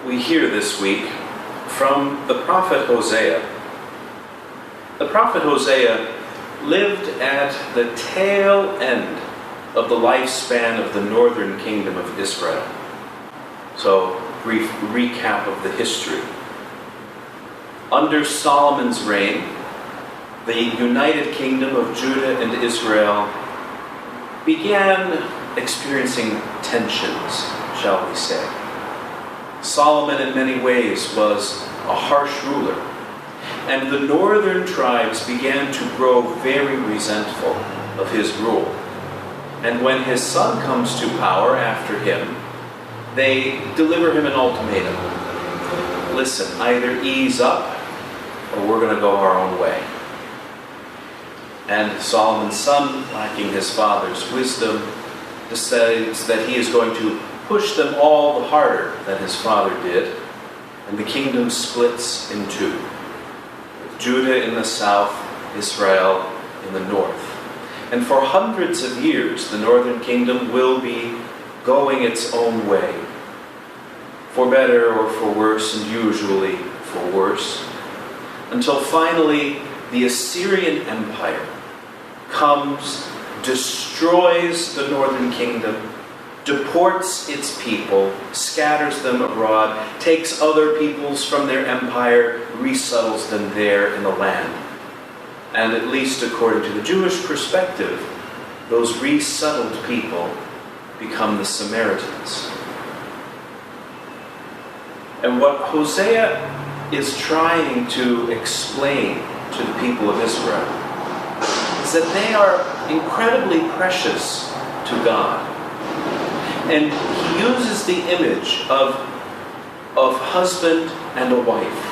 we hear this week from the prophet Hosea. The prophet Hosea lived at the tail end of the lifespan of the northern kingdom of Israel. So, brief recap of the history. Under Solomon's reign, the united kingdom of Judah and Israel began experiencing tensions, shall we say. Solomon in many ways was a harsh ruler, and the northern tribes began to grow very resentful of his rule. And when his son comes to power after him, they deliver him an ultimatum. Listen, either ease up or we're going to go our own way. And Solomon's son, lacking his father's wisdom, decides that he is going to push them all the harder than his father did, and the kingdom splits in two, with Judah in the south, Israel in the north. And for hundreds of years, the northern kingdom will be going its own way, for better or for worse, and usually for worse, until finally the Assyrian Empire comes, destroys the northern kingdom, deports its people, scatters them abroad, takes other peoples from their empire, resettles them there in the land. And at least according to the Jewish perspective, those resettled people become the Samaritans. And what Hosea is trying to explain to the people of Israel is that they are incredibly precious to God. And he uses the image of husband and a wife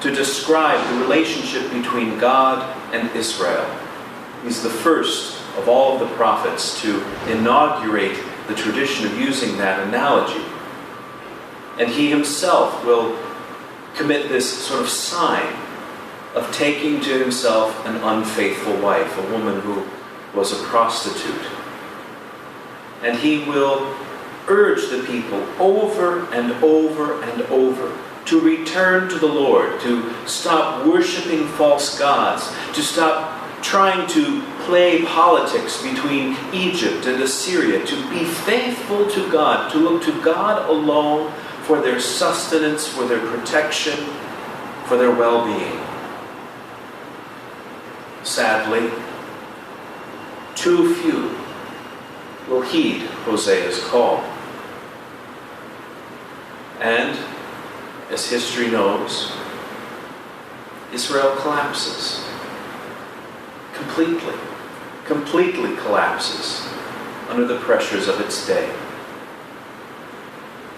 to describe the relationship between God and Israel. He's the first of all of the prophets to inaugurate the tradition of using that analogy. And he himself will commit this sort of sign of taking to himself an unfaithful wife, a woman who was a prostitute. And he will urge the people over and over and over to return to the Lord, to stop worshiping false gods, to stop trying to play politics between Egypt and Assyria, to be faithful to God, to look to God alone for their sustenance, for their protection, for their well-being. Sadly, too few will heed Hosea's call. And, as history knows, Israel collapses. Completely collapses under the pressures of its day.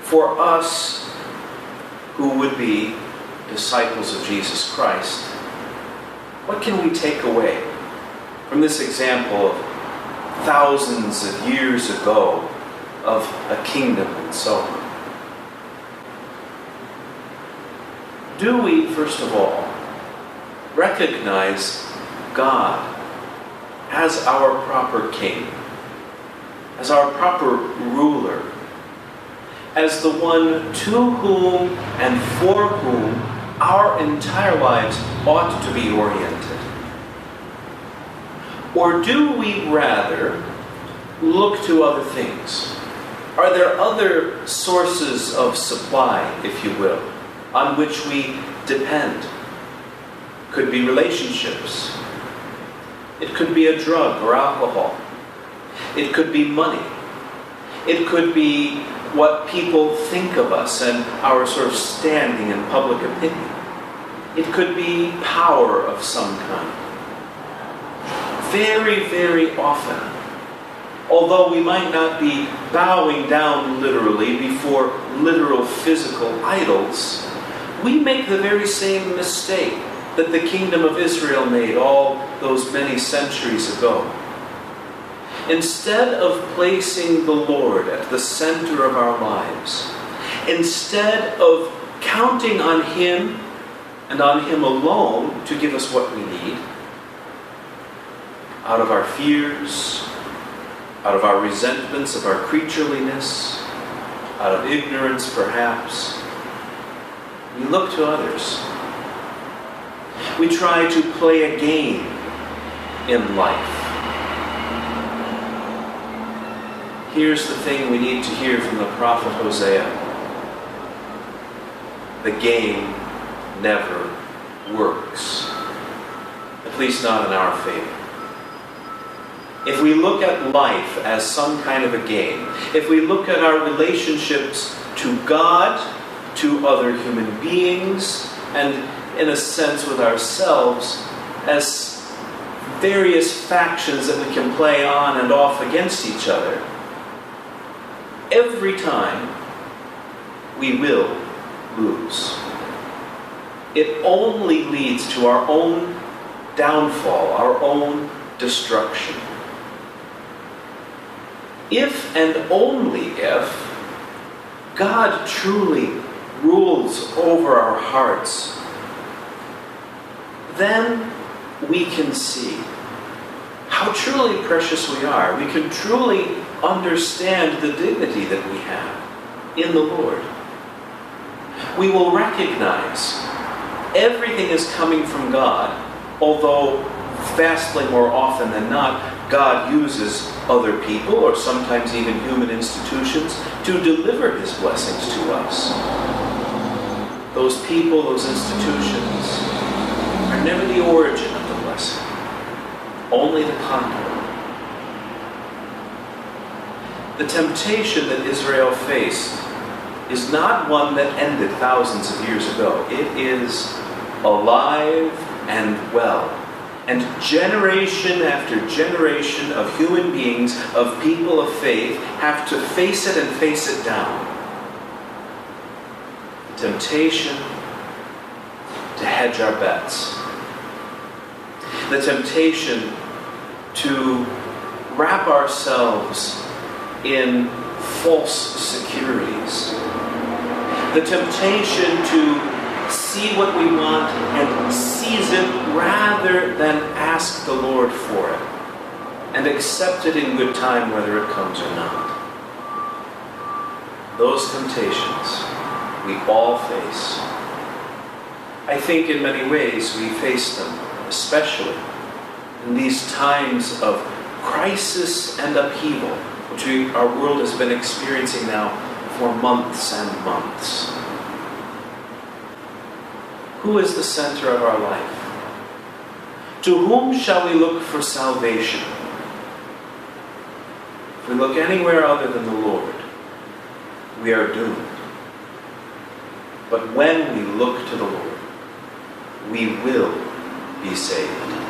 For us, who would be disciples of Jesus Christ, what can we take away from this example of thousands of years ago of a kingdom and so on? Do we, first of all, recognize God as our proper king, as our proper ruler, as the one to whom and for whom our entire lives ought to be oriented? Or do we rather look to other things? Are there other sources of supply, if you will, on which we depend? Could be relationships. It could be a drug or alcohol. It could be money. It could be what people think of us and our sort of standing in public opinion. It could be power of some kind. Very, very often, although we might not be bowing down literally before literal physical idols, we make the very same mistake that the kingdom of Israel made all those many centuries ago. Instead of placing the Lord at the center of our lives, instead of counting on Him and on Him alone to give us what we need, out of our fears, out of our resentments of our creatureliness, out of ignorance perhaps, We look to others. We try to play a game in life. Here's the thing we need to hear from the prophet Hosea. The game never works. At least not in our favor. If we look at life as some kind of a game, if we look at our relationships to God, to other human beings, and in a sense with ourselves, as various factions that we can play on and off against each other, every time we will lose. It only leads to our own downfall, our own destruction. If and only if God truly rules over our hearts, then we can see how truly precious we are. We can truly understand the dignity that we have in the Lord. We will recognize everything is coming from God, although vastly more often than not, God uses other people, or sometimes even human institutions, to deliver His blessings to us. Those people, those institutions, are never the origin of the blessing, only the conduit. The temptation that Israel faced is not one that ended thousands of years ago. It is alive and well. And generation after generation of human beings, of people of faith, have to face it and face it down. The temptation to hedge our bets. The temptation to wrap ourselves in false securities. The temptation to see what we want and seize it rather than ask the Lord for it and accept it in good time whether it comes or not. Those temptations we all face. I think in many ways we face them, especially in these times of crisis and upheaval, which our world has been experiencing now for months and months. Who is the center of our life? To whom shall we look for salvation? If we look anywhere other than the Lord, we are doomed. But when we look to the Lord, we will be saved.